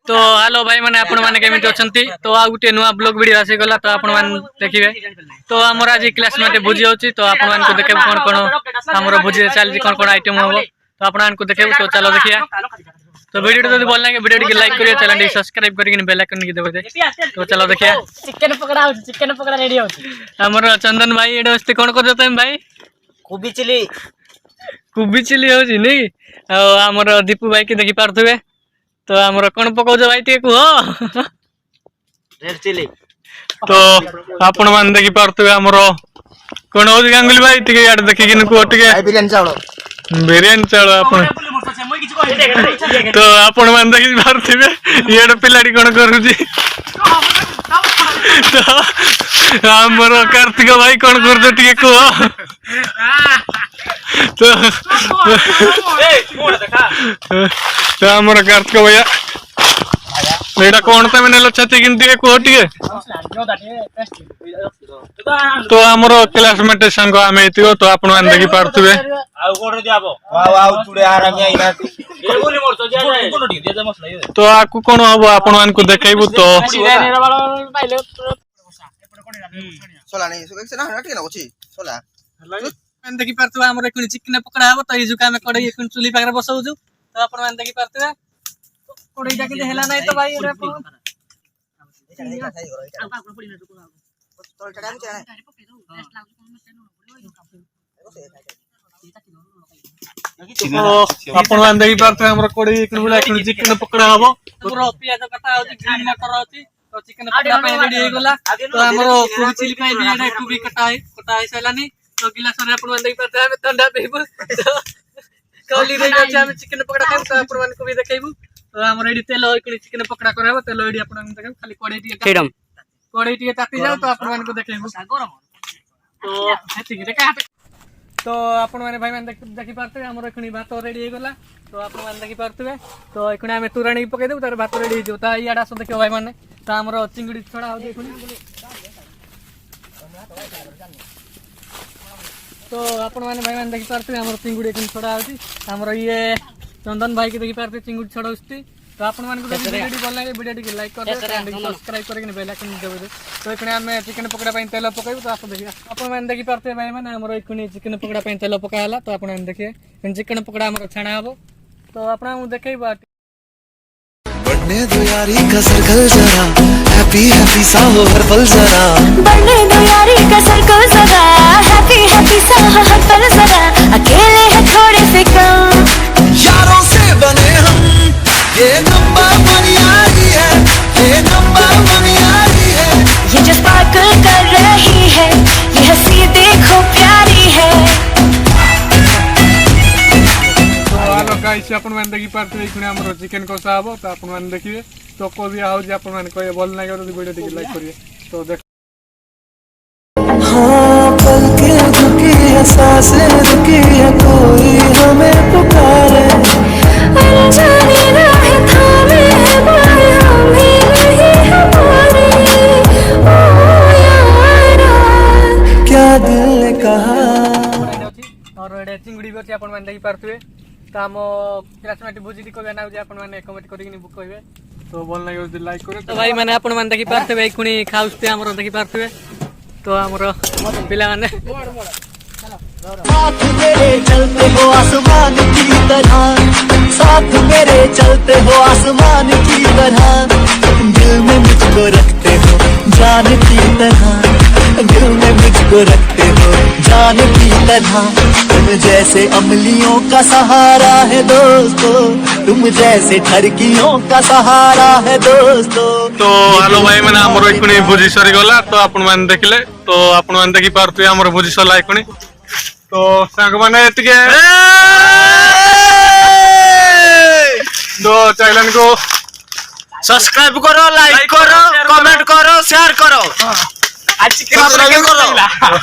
तो हेलो भाई मैंने आपण मैंने केमिति अछंती तो आ गुटे नुआ ब्लॉग वीडियो आसी गला तो आपण मैंने देखिबे तो हमर आज क्लासमेट भोजी होची तो आपण मैंने को देखे कोन कोन हमर भोजी चलजी कोन कोन आइटम होबो तो आपण मैंने को देखे तो चलो देखिया तो वीडियो जदी बोल लागे वीडियो के लाइक करियो चैनल सब्सक्राइब करके बेल आइकन के दबा दे तो चलो देखिया चिकन पकड़ा रेडी होची हमर चंदन भाई एडो अस्ते कोन को देते भाई कोबी चिली होची नहीं हमर दीपू भाई के देखि पारथबे तो हमर कोन पकाउ भाई टे को रेड चिली तो आपण मान देखि पारथबे हमर कोन हो गांगुली भाई टिके याड देखि किन को टिके बिरयानी चावल आपण तो आपण मान देखि पारथबे येड पिलाडी कोन करूची तो हमर कार्तिक भाई कोन करतो टिके को तो हमर कार्तिक भैया एटा कोन त मैंने छाती किनती कोटी तो हमर क्लासमेट संग आमे इतियो तो आपण मान देखि पारथुबे आ कोड दियाबो आउ चुड़े आराम आइना ए बोली मोर तो जा कोन टी दे मसला ये तो आकु कोन हबो आपण मान को देखाइबु तो सोला नहीं सुबह से ना हटी ना अछि सोला मान देखि पारथुबे हमर एकुनी चिकन पकड़ा हबो तो इजुका में कड़ई एकुनी चुली पाकर बसौजु तो आपण मान देखि पारथुबे कड़ई जाके हेला नहीं तो भाई रे आपण मान देखि पारथुबे हमर कड़ई एकुनी बुला एकुनी चिकन पकड़ा हबो पूरा पियाज कटा होची ग्रीन मटर होची तो चिकन पकड़ा पे रेडी हो गला तो हमर कोबी चिली पे भी एडा कोबी कटा है सलानी तो गिलास रे आपण मान देखि पारथुबे हम ठंडा पीबो कली रे जाचे हम चिकन पकड़ा खाइब तो आपण मान को भी देखाइबो तो हमर एडी तेल एकुनी चिकन पकड़ा कराबो तेल एडी आपण मान देखाइब खाली कड़ई टिके ताती जाओ तो आपण मान को देखाइबो तो हेती के देखा तो आपण माने भाई मान देखि पारथबे हमर एखनी भात रेडी हो गला तो आपण मान देखि पारथबे तो एखनी हमें तुराणी पके देबो तार भात रेडी हो जो ता याडा सो देखियो भाई माने तो हमर चिंगड़ी छड़ा हो देखुनी तो आपण माने भाई मान देखि पारथबे हमर चिंगड़ी एखनी छड़ा होची हमर ये चंदन भाई के देखि पारथबे चिंगड़ी छड़ा होची तो आपण मान को वीडियो भल लागे वीडियो के लाइक कर दे सब्सक्राइब करके बेल आइकन दबा दे तो एखनी हमें चिकन पकड़ा पे तेल पकाइबो तो आप देखिए आपण मान देखि पारथबे भाई माने हमर एखनी चिकन पकड़ा पे तेल पकायला तो आपण मान देखिए चिकन पकड़ा हमर छाना हबो तो आपण मु देखैबा बढ़ने दो यारी का सर्कल जरा हैप्पी हैप्पी सा हो हर पल जरा बढ़ने दो यारी का सर्कल जरा हैप्पी सा हो हर पल जरा अकेले हैं थोड़े से कम यारों से बने हम ये नंबर वन यारी है ये नंबर वन यारी है ये जो स्पार्कल कर रही है ये हंसी देखो प्यारी है तो हेलो गाइस आपण मान देखि पारथबे एखनी हमर चिकन कसा हबो तो आपण मान देखिबे तो को भी आउ जे आपण मान कोइ बोल ना करो वीडियो टिक लाइक करिए तो देख हाँ पल के रुकी सांसें रुकी है कोई हमें पुकारे अनजाने राहें थामे माया में नहीं हमारी ओ यारा क्या दिल ने कहा और एडे चिंगड़ी बची आपण मान देखि पारथबे तो हम क्लासमेट भोजी को गाना जे आपण मान कमेंट करिकनी बुक कहबे तो बोल ना करो लाइक करो तो भाई माने आपण मान देखि पारथबे एखुनी खाउस्ते हमर देखि पारथबे तो हमर पिला माने साथ मेरे चलते हो आसमान की तरह साथ मेरे चलते हो आसमान की तरह दिल में मुझको रखते हो जान की तरह दिल में मुझको रखते हो जान की तरह तुम जैसे अमलियों का सहारा है दोस्तों तुम जैसे ठरकियों का सहारा है दोस्तों तो हेलो भाई मैंने हमर एखुनी भोजी सरी गला तो आपण मान देखिले तो आपण मान देखि पारथबे हमर भोजी सला एखुनी तो संग माने एतिके तो चैनल को सब्सक्राइब करो लाइक करो कमेंट करो शेयर करो आज चिकन करो